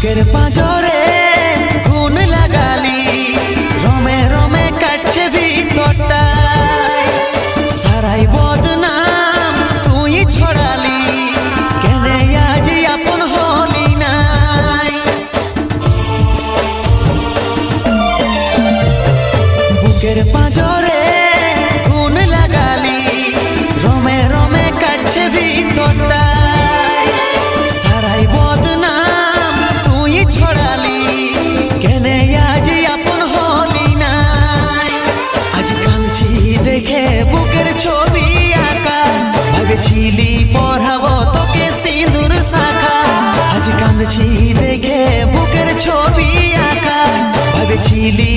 বুকের পাঁজরে গুণ লাগালি, রমে রমে কাটছে ভিতরটা, সারাই বদনাম তুই ছড়ালি, কেনে আজ আপন হলি নাই। বুকের পাঁজরে গুণ লাগালি, রমে রমে কাটছে ভিতরটা, সারাই বদনাম তুই ছড়ালি, কেনে আজ আপন হলি নাই। আজ কাঁদছি দেখে বুকের ছবি আঁকা, ভেবেছিলি পড়াবো তোকে সিঁদুর শাখা। আজ কাঁদছি দেখে বুকের ছবি আঁকা, ভেবেছিলি